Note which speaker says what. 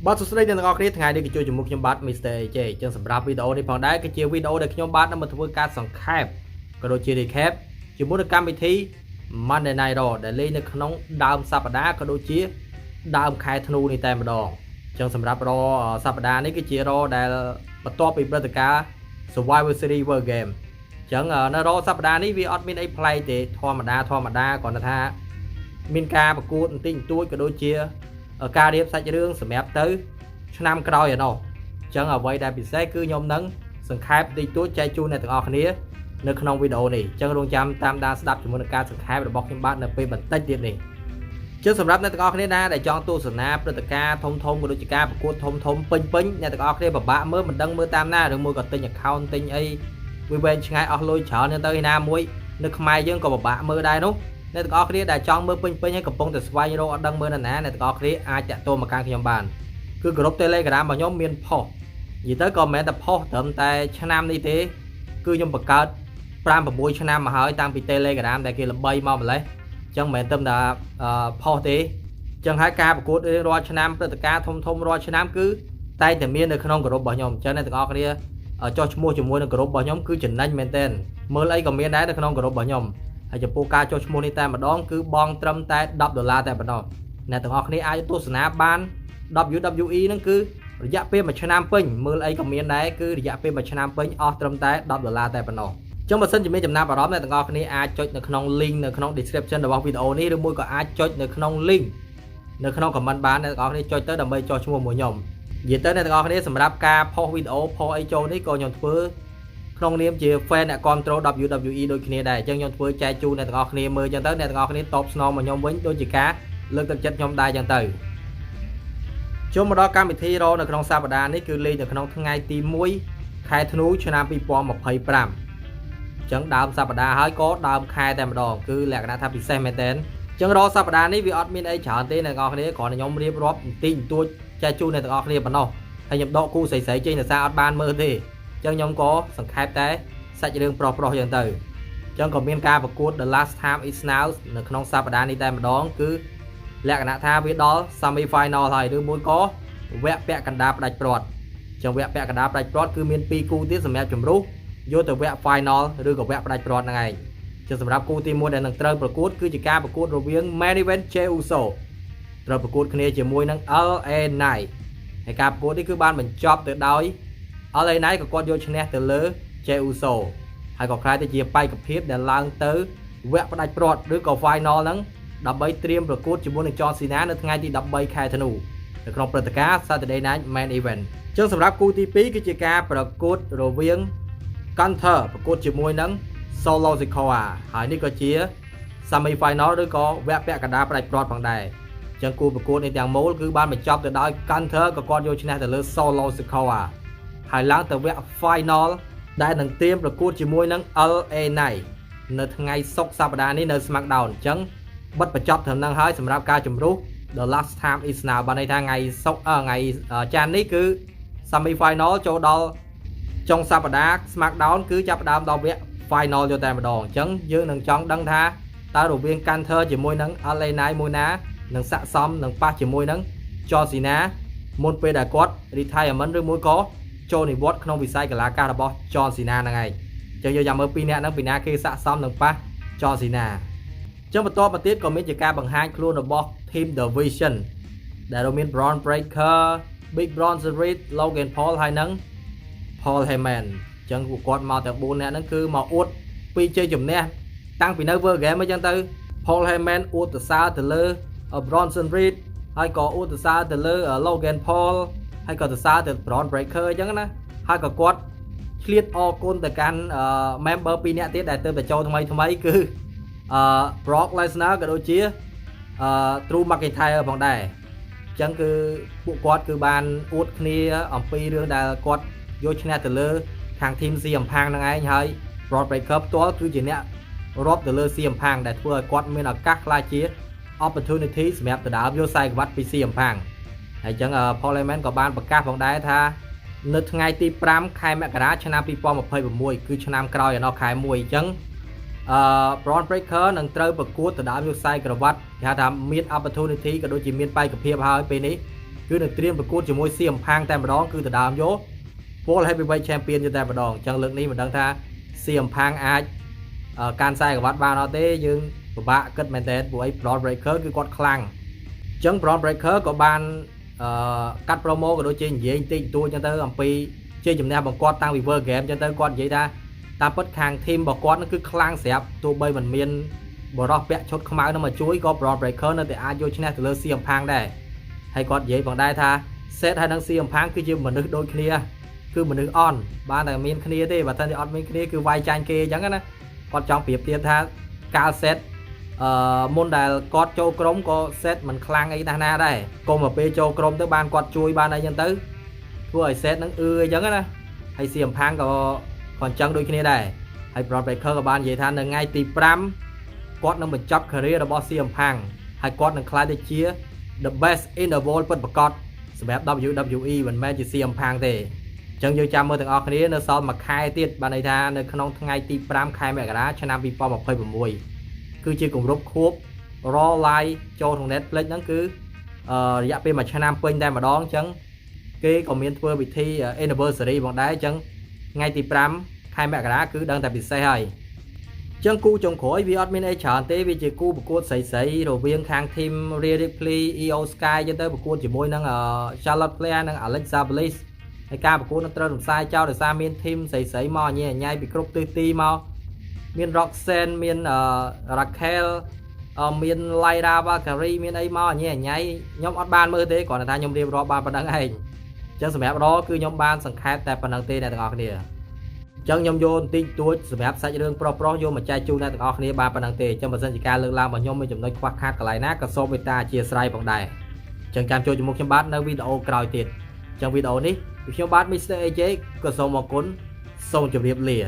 Speaker 1: បាទសួស្តីអ្នកទាំងអស់គ្នាថ្ងៃនេះក៏ជួយជាមួយខ្ញុំបាទ Mr. AJ ចឹងសម្រាប់វីដេអូនេះផងដែរគឺជាវីដេអូដែលខ្ញុំបាទនឹងមកធ្វើការសង្ខេបក៏ដូចជា recap ជាមួយនឹងកម្មវិធី Monday Night Raw ដែលលេងនៅក្នុងដើមសប្តាហ៍ក៏ដូចជាដើមខែធ្នូនេះតែម្ដងចឹងសម្រាប់ Raw សប្តាហ៍នេះគឺជា Raw ដែលបន្ទាប់ពីព្រឹត្តិការណ៍ Survivor Series World Game ចឹងនៅ Raw សប្តាហ៍នេះវាអត់មានអីប្លែកទេធម្មតាគ្រាន់តែថាមានការប្រកួតបន្តិចបន្តួចក៏ដូចជាការរៀបសាច់រឿងសម្រាប់ទៅឆ្នាំក្រោយឯណោះអញ្ចឹងអ្វីដែលពិសេសគឺខ្ញុំនឹងសង្ខេបតិចតួចចែកជូនអ្នកទាំងអស់គ្នានៅក្នុងវីដេអូនេះអញ្ចឹងរងចាំតាមដានស្ដាប់ជាមួយនឹងការសង្ខេបរបស់ខ្ញុំបាទនៅពេលបន្តិចទៀតនេះជឿសម្រាប់អ្នកទាំងអស់គ្នាណាដែលចង់ទស្សនាព្រឹត្តិការណ៍ធំៗក៏ដូចជាការប្រកួតធំពេញអ្នកទាំងអស់គ្នាពិបាកមើលមិនដឹងមើលតាមណាឬមួយក៏ទិញ account ទិញអីវាវែងឆ្ងាយអស់លុយច្រើនទៅឯណាមួយនៅខ្មែរយើងក៏ពិបាកមើលដែរនោះអ្នកទាំងអស់គ្នាដែលចង់មើលពេញហើយកំពុងតែស្វែងរកអត់ដឹងមើលណាអ្នកទាំងអស់គ្នាអាចតាក់ទងមកកាន់ខ្ញុំបានគឺក្រុម Telegram របស់ខ្ញុំមានផុសនិយាយទៅក៏មិនមែនតែផុសត្រឹមតែឆ្នាំនេះទេគឺខ្ញុំបង្កើត 5-6 ឆ្នាំមកហើយតាំងពី Telegram ដែលគេល្បីមកម្លេះអញ្ចឹងមិនមែនត្រឹមតែផុសទេអញ្ចឹងហើយការប្រកួតរាល់ឆ្នាំព្រឹត្តិការណ៍ធំរាល់ឆ្នាំគឺតែងតែមាននៅក្នុងក្រុមរបស់ខ្ញុំអញ្ចឹងអ្នកទាំងអស់គ្នាចុះឈ្មោះជាមួយនឹងក្រុមរបស់ខ្ញុំគឺចំណេញមែនទែនមើលអីក៏មានដែរនៅក្នុងក្រុមរបស់ខ្ញុំហើយចំពោះការចុះឈ្មោះនេះតែម្ដងគឺបងត្រឹមតែ$10តែប៉ុណ្ណោះអ្នកទាំងអស់គ្នាអាចទស្សនាបាន WWE ហ្នឹងគឺរយៈពេល1ឆ្នាំពេញមើលអីក៏មានដែរគឺរយៈពេល1ឆ្នាំពេញអស់ត្រឹមតែ$10តែប៉ុណ្ណោះចឹងបើសិនជាមានចំណាប់អារម្មណ៍អ្នកទាំងអស់គ្នាអាចចុចនៅក្នុង link នៅក្នុង description របស់វីដេអូនេះឬមួយក៏អាចចុចនៅក្នុង link នៅក្នុង comment បានអ្នកទាំងអស់គ្នាចុចទៅដើម្បីចុះឈ្មោះមួយខ្ញុំនិយាយទៅអ្នកទាំងអស់គ្នាសម្រាប់ការផុសវីដេអូផុសអីចូលនេះក៏ខ្ញុំធ្វើក្នុងនាមជា fan អ្នកគ្រប់គ្រង WWE ដូចគ្នាដែរអញ្ចឹងខ្ញុំធ្វើចែកជូនអ្នកទាំងអស់គ្នាមើលអញ្ចឹងទៅអ្នកទាំងអស់គ្នាតបស្នងមកខ្ញុំវិញដូចជាការលើកទឹកចិត្តខ្ញុំដែរអញ្ចឹងទៅចូលមកដល់កម្មវិធី Raw នៅក្នុងសប្តាហ៍នេះគឺលេងនៅក្នុងថ្ងៃទី1ខែធ្នូឆ្នាំ2025អញ្ចឹងដើមសប្តាហ៍ហើយក៏ដើមខែតែម្ដងគឺលក្ខណៈថាពិសេសមែនទែនអញ្ចឹង Raw សប្តាហ៍នេះវាអត់មានអីច្រើនទេអ្នកទាំងអស់គ្នាគ្រាន់តែខ្ញុំរៀបរាប់បន្តិចបន្តួចចែកជូនអ្នកទាំងអស់គ្នាប៉ុណ្ណោះហើយខ្ញុំដកគូស្រីៗចេញដោយសារអត់បានមើលទេអញ្ចឹងខ្ញុំក៏សង្ខេបតែសាច់រឿងប្រុសៗអញ្ចឹងទៅអញ្ចឹងក៏មានការប្រកួត The Last Time Is Now នៅក្នុងសប្តាហ៍នេះតែម្ដងគឺលក្ខណៈថាវាដល់ Semi Final ហើយឬមួយក៏វគ្គពាក់កណ្ដាលផ្ដាច់ព្រាត់អញ្ចឹងវគ្គពាក់កណ្ដាលផ្ដាច់ព្រាត់គឺមាន2គូទៀតសម្រាប់ជំរុះយកទៅវគ្គ Final ឬក៏វគ្គផ្ដាច់ព្រាត់ហ្នឹងឯងអញ្ចឹងសម្រាប់គូទី1ដែលនឹងត្រូវប្រកួតគឺជាការប្រកួតរវាង Main Event Jey Uso ត្រូវប្រកួតគ្នាជាមួយនឹង LA Knight ហើយការប្រកួតនេះគឺបានបញ្ចប់ទៅដោយ LA Knight ក៏គាត់យកឈ្នះទៅលើ Jey Uso ហើយក៏ខ្លាយទៅជាបេក្ខភាពដែលឡើងទៅវគ្គផ្ដាច់ព្រាត់ឬក៏ Final ហ្នឹងដើម្បីត្រៀមប្រកួតជាមួយនឹង John Cena នៅថ្ងៃទី13ខែធ្នូនៅក្នុងព្រឹត្តិការណ៍ Saturday Night Main Event ចឹងសម្រាប់គូទី2គឺជាការប្រកួតរវាង Gunther ប្រកួតជាមួយនឹង Solo Sikoa ហើយនេះក៏ជា Semi Final ឬក៏វគ្គពាក់កណ្ដាលផ្ដាច់ព្រាត់ផងដែរចឹងគូប្រកួតនេះទាំងមូលគឺបានបញ្ចប់ទៅដោយ Gunther ក៏គាត់យកឈ្នះទៅលើ Solo Sikoa ហើយឡើងទៅវគ្គ Final ដែលនឹងត្រៀមប្រកួតជាមួយនឹង LA Knight នៅថ្ងៃសុក្រសប្តាហ៍នេះនៅ SmackDown អញ្ចឹងបិទបញ្ចប់ត្រឹមហ្នឹងហើយសម្រាប់ការជំរុះ The Last Time Is Now បានន័យថាថ្ងៃសុក្រថ្ងៃច័ន្ទនេះគឺ Semi Final ចូលដល់ចុងសប្តាហ៍ SmackDown គឺចាប់ផ្ដើមដល់វគ្គ Final យកតែម្ដងអញ្ចឹងយើងនឹងចង់ដឹងថាតើរវាង Gunther ជាមួយនឹង LA Knight មួយណានឹងស័ក្តិសមនឹងប៉ះជាមួយនឹង John Cena មុនពេលដែលគាត់ retirement ឬមួយក៏ចូលនិវត្តន៍ក្នុងវិស័យកីឡាការរបស់ John Cena ហ្នឹងឯងអញ្ចឹងយើងចាំមើលពីរនាក់ហ្នឹងពីណាគេស័ក្តិសមនឹងប៉ះ John Cena អញ្ចឹងបន្តមកទៀតក៏មានជាការបង្ហាញខ្លួនរបស់ Team Division ដែលមាន Bron Breakker, Big Bronson Reed, Logan Paul ហើយនិង Paul Heyman អញ្ចឹងពួកគាត់មកទាំង4នាក់ហ្នឹងគឺមកអួតពីជ័យជំនះតាំងពីនៅ World Game អញ្ចឹងទៅ Paul Heyman អួតទៅសារទៅលើ Bronson Reed ហើយក៏អួតទៅសារទៅលើ Logan Paul ហើយក៏ទៅសារទៅ Bron Breakker អញ្ចឹងណាហើយក៏គាត់ឆ្លៀតអរគុណទៅកាន់ member 2នាក់ទៀតដែលទើបតែចូលថ្មីគឺBrock Lesnar ក៏ដូចជា Drew McIntyre ផងដែរអញ្ចឹងគឺពួកគាត់គឺបានអួតគ្នាអំពីរឿងដែលគាត់យកឈ្នះទៅលើខាង team CM Punk ហ្នឹងឯងហើយ Brock Breakker ផ្ទាល់គឺជាអ្នករាប់ទៅលើ CM Punk ដែលធ្វើឲ្យគាត់មានឱកាសក្លាយជា opportunity សម្រាប់ដណ្ដើមយកខ្សែក្រវ៉ាត់ពី CM Punk ហើយអញ្ចឹង Paul Heyman ក៏បានប្រកាសផងដែរថានៅថ្ងៃទី5ខែមករាឆ្នាំ2026គឺឆ្នាំក្រោយឯណោះខែ1អញ្ចឹងBron Breakker នឹងត្រូវប្រកួតដណ្ដើមយកខ្សែក្រវ៉ាត់គេហៅថាមាន opportunity ក៏ដូចជាមានបេក្ខភាពហើយពេលនេះ គឺនឹងត្រៀមប្រកួតជាមួយសៀមផាងតែម្ដងគឺដណ្ដើមយក World Heavyweight Champion តែម្ដងចឹងលើកនេះមិនដឹងថាសៀមផាងអាចកាន់ខ្សែក្រវ៉ាត់បានអត់ទេយើងពិបាកគិតមែនតើព្រោះអី Braun Breaker គឺគាត់ខ្លាំងចឹង Braun Breaker ក៏បានកាត់ promo ក៏ដូចជានិយាយតិចតួចចឹងទៅអំពីជាជំនះបង្គាត់តាំងពី World Game ចឹងទៅគាត់និយាយថាតាមពិតខាង team របស់គាត់នឹងគឺខ្លាំងស្រាប់ទោះបីមិនមានបរោះពាក់ឈុតខ្មៅនឹងមកជួយក៏ Braun Breaker នៅតែអាចយកឈ្នះទៅលើសៀមផាងដែរហើយគាត់និយាយផងដែរថា set ហើយនឹងសៀមផាងគឺជាមនុស្សដូចគ្នាគឺមនុស្សអន់បានតែមានគ្នាទេបើមិនអត់មានគ្នាគឺវាយចាញ់គេអញ្ចឹងណាគាត់ចង់ប្រៀបធៀបថាកាល set មុនដែលគាត់ចូលក្រុមក៏ set មិនខ្លាំងអីណាស់ដែរកុំមកពេលចូលក្រុមទៅបានគាត់ជួយបានអីអញ្ចឹងទៅធ្វើឲ្យ set នឹងអញ្ចឹងណាហើយសៀមផាងក៏អញ្ចឹងដូចគ្នាដែរហើយ Braun Breaker ក៏បាននិយាយថានៅថ្ងៃទី5គាត់នឹងបញ្ចប់ career របស់សៀមផាងហើយគាត់នឹងក្លាយទៅជា the best in the world ពិតប្រាកដសម្រាប់ WWE មិនមែនជាសៀមផាងទេអញ្ចឹងយើងចាំមើលទាំងអស់គ្នានៅសល់មួយខែទៀតបានន័យថានៅក្នុងថ្ងៃទី5ខែមករាឆ្នាំ2026គឺជាគម្រប់ខួប Raw Live ចូលក្នុង Netflix ហ្នឹងគឺរយៈពេល1ឆ្នាំពេញតែម្ដងអញ្ចឹងគេក៏មានធ្វើពិធី anniversary ផងដែរអញ្ចឹងថ្ងៃទី5ខែមករាគឺដឹងតែពិសេសហើយអញ្ចឹងគូចុងក្រោយវាអត់មានអីច្រើនទេវាជាគូប្រកួតស្រីៗរវាងខាង team Rhea Ripley Io Sky អញ្ចឹងទៅប្រកួតជាមួយនឹង Charlotte Flair និង Alexa Bliss ហើយការប្រកួតនឹងត្រូវរំសាយចោលដោយសារមាន team ស្រីៗមកញ៉ៃញ៉ៃពីគ្រប់ទិសទីមកមាន Roxanne មាន Raquel មាន Lyra Valkyrie មានអីមកញ៉ៃញ៉ៃខ្ញុំអត់បានមើលទេគ្រាន់តែថាខ្ញុំរៀបរាប់បានប៉ុណ្្នឹងឯងអញ្ចឹងសម្រាប់រគឺខ្ញុំបានសង្ខេបតែប៉ុណ្្នឹងទេអ្នកទាំងអស់គ្នាអញ្ចឹងខ្ញុំយកបន្តិចតួចសម្រាប់សាច់រឿងប្រុសៗយកមកចែកជូនអ្នកទាំងអស់គ្នាបានប៉ុណ្្នឹងទេអញ្ចឹងបើសិនជាការលើកឡើងរបស់ខ្ញុំមានចំណុចខ្វះខាតកន្លែងណាក៏សូមមេត្តាអធិស្ឋានផងដែរអញ្ចឹងចាំចូលជាមួយខ្ញុំបាទនៅវីដេអូក្រោយទៀតអញ្ចឹងវីដេអូនេះខ្ញុំបាទ Mr. AJ ក៏សូមអរគុណសូមជម្រាបលា